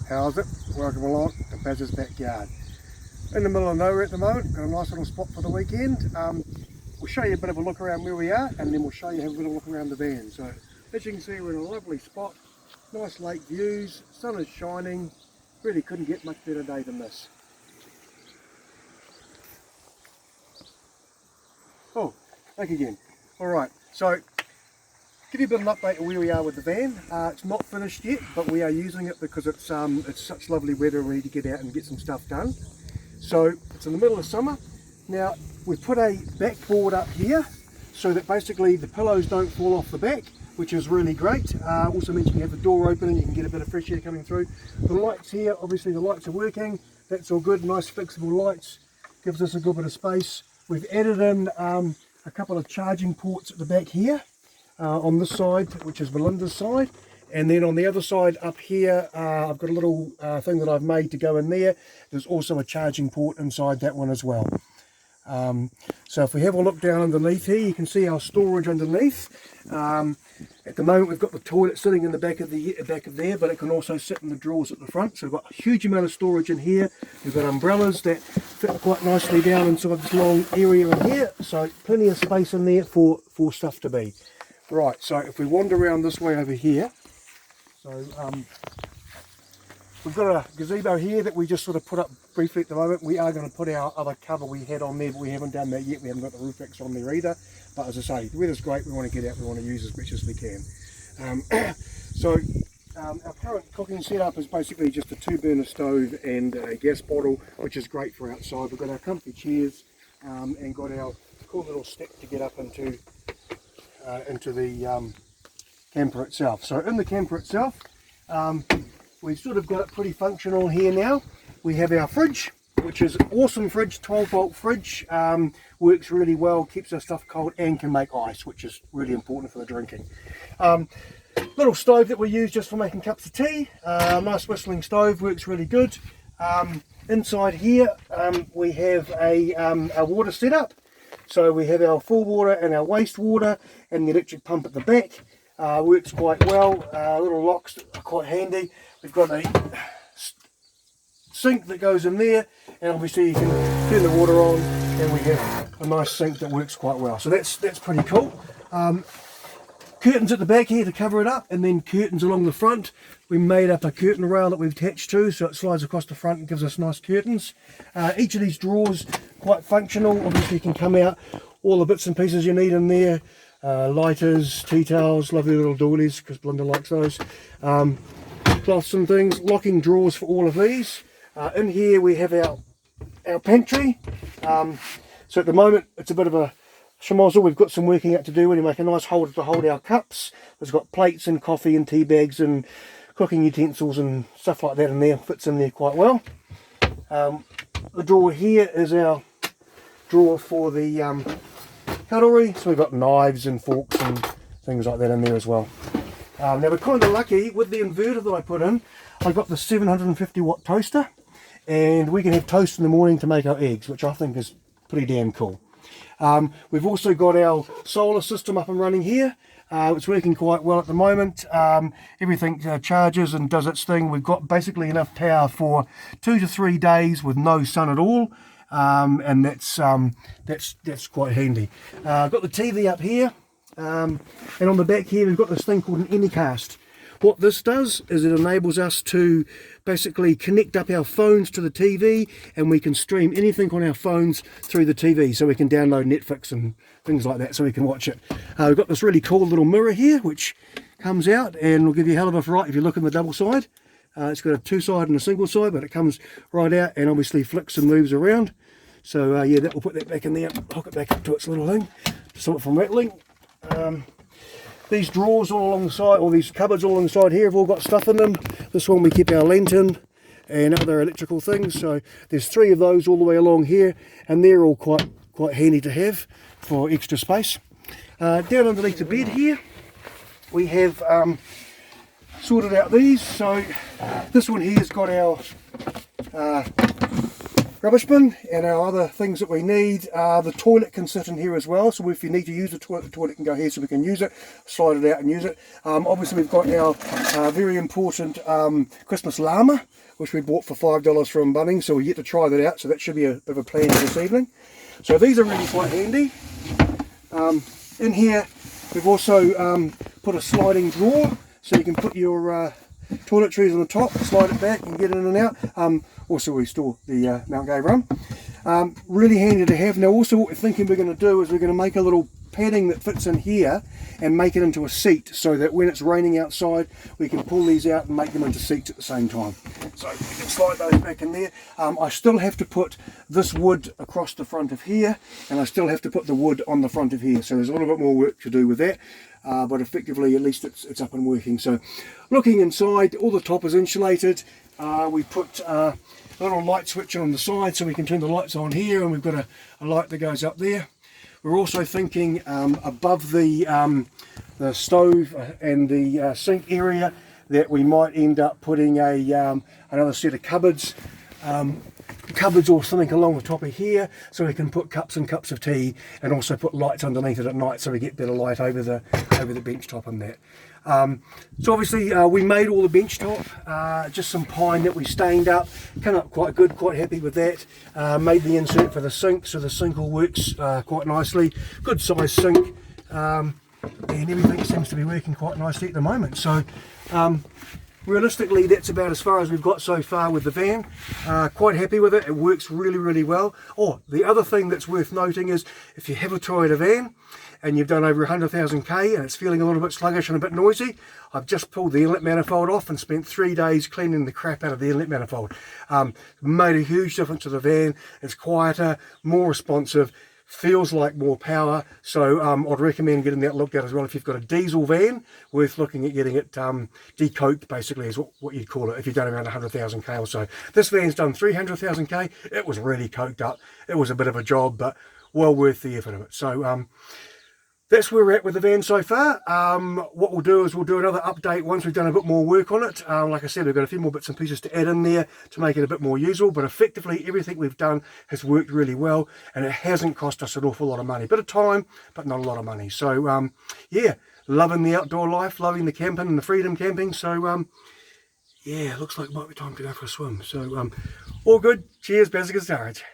How's it? Welcome along to Baz's Backyard. In the middle of nowhere at the moment, got a nice little spot for the weekend. We'll show you a bit of a look around where we are, and then we'll show you a bit of a look around the van. So as you can see, we're in a lovely spot, nice lake views, sun is shining, really couldn't get much better day than this. Oh, back again. Alright, so give you a bit of an update of where we are with the van. It's not finished yet, but we are using it because it's such lovely weather and we need to get out and get some stuff done. So it's in the middle of summer. Now we've put a backboard up here so that basically the pillows don't fall off the back, which is really great. Also means you have the door open and you can get a bit of fresh air coming through. The lights here, obviously the lights are working. That's all good, nice flexible lights. Gives us a good bit of space. We've added in a couple of charging ports at the back here. On this side, which is Belinda's side, and then on the other side up here I've got a little thing that I've made to go in there. There's also a charging port inside that one as well. So if we have a look down underneath here, you can see our storage underneath. At the moment we've got the toilet sitting in the back of there, but it can also sit in the drawers at the front. So we've got a huge amount of storage in here. We've got umbrellas that fit quite nicely down inside this long area in here, so plenty of space in there for stuff to be. Right, so if we wander around this way over here, so we've got a gazebo here that we just sort of put up briefly at the moment. We are going to put our other cover we had on there, but we haven't done that yet. We haven't got the roof racks on there either. But as I say, the weather's great. We want to get out. We want to use as much as we can. Our current cooking setup is basically just a 2-burner stove and a gas bottle, which is great for outside. We've got our comfy chairs and got our cool little step to get up into the camper itself. So in the camper itself, we've sort of got it pretty functional here now. We have our fridge, which is an awesome fridge, 12-volt fridge, works really well, keeps our stuff cold and can make ice, which is really important for the drinking. Little stove that we use just for making cups of tea, nice whistling stove, works really good. Inside here we have a water setup. So we have our full water and our waste water and the electric pump at the back. Works quite well. Little locks are quite handy. We've got a sink that goes in there, and obviously you can turn the water on and we have a nice sink that works quite well. So that's pretty cool. Curtains at the back here to cover it up, and then curtains along the front. We made up a curtain rail that we've attached to, so it slides across the front and gives us nice curtains. Each of these drawers quite functional. Obviously you can come out all the bits and pieces you need in there. Lighters, tea towels, lovely little doilies because Belinda likes those. Cloths and things, locking drawers for all of these. In here we have our pantry. So at the moment it's a bit of a schmozzle. We've got some working out to do. We make a nice holder to hold our cups. It's got plates and coffee and tea bags and cooking utensils and stuff like that in there. Fits in there quite well. The drawer here is our drawer for the cutlery. So we've got knives and forks and things like that in there as well. Now we're kind of lucky with the inverter that I put in. I got the 750 watt toaster, and we can have toast in the morning to make our eggs, which I think is pretty damn cool. We've also got our solar system up and running here. It's working quite well at the moment. Everything charges and does its thing. We've got basically enough power for 2 to 3 days with no sun at all, and that's quite handy. I've got the TV up here, and on the back here we've got this thing called an Anycast. What this does is it enables us to basically connect up our phones to the TV, and we can stream anything on our phones through the TV, so we can download Netflix and things like that so we can watch it. We've got this really cool little mirror here which comes out and will give you a hell of a fright if you look on the double side. It's got a 2-side and a single side, but it comes right out and obviously flicks and moves around. So yeah, we'll put that back in there, hook it back up to its little thing to stop it from rattling. These drawers all along the side, or these cupboards all along the side here, have all got stuff in them. This one we keep our lantern and other electrical things. So there's 3 of those all the way along here, and they're all quite handy to have for extra space. Down underneath the bed here, we have sorted out these. So this one here's got our rubbish bin and our other things that we need. The toilet can sit in here as well, so if you need to use the toilet can go here so we can use it, slide it out and use it. Obviously we've got our very important Christmas llama, which we bought for $5 from Bunnings, so we're yet to try that out, so that should be a bit of a plan for this evening. So these are really quite handy. In here we've also put a sliding drawer, so you can put your toiletries on the top, slide it back and get in and out. Also we store the Mount Gay rum. Really handy to have. Now also what we're thinking we're going to do is we're going to make a little padding that fits in here and make it into a seat, so that when it's raining outside we can pull these out and make them into seats at the same time. So we can slide those back in there. I still have to put this wood across the front of here, and I still have to put the wood on the front of here, so there's a little bit more work to do with that. But effectively at least it's up and working. So looking inside, all the top is insulated. We put a little light switch on the side so we can turn the lights on here, and we've got a light that goes up there. We're also thinking above the stove and the sink area that we might end up putting another set of cupboards or something along the top of here, so we can put cups and cups of tea, and also put lights underneath it at night so we get better light over the bench top and that. So obviously we made all the bench top, just some pine that we stained up, came up quite good, quite happy with that. Made the insert for the sink, so the sink all works quite nicely, good size sink, and everything seems to be working quite nicely at the moment. So realistically that's about as far as we've got so far with the van. Quite happy with it, it works really well. The other thing that's worth noting is if you have a Toyota van and you've done over 100,000 k and it's feeling a little bit sluggish and a bit noisy, I've just pulled the inlet manifold off and spent 3 days cleaning the crap out of the inlet manifold. Made a huge difference to the van. It's quieter, more responsive, feels like more power, so I'd recommend getting that looked at as well. If you've got a diesel van, worth looking at getting it decoked, basically is what you'd call it if you've done around 100,000 k or so. This van's done 300,000 k. It was really coked up. It was a bit of a job, but well worth the effort of it. So that's where we're at with the van so far. What we'll do is we'll do another update once we've done a bit more work on it. Like I said, we've got a few more bits and pieces to add in there to make it a bit more usable, but effectively everything we've done has worked really well, and it hasn't cost us an awful lot of money. Bit of time, but not a lot of money. So yeah, loving the outdoor life, loving the camping and the freedom camping. So yeah, looks like it might be time to go for a swim. So all good. Cheers, Bazzigas Darage.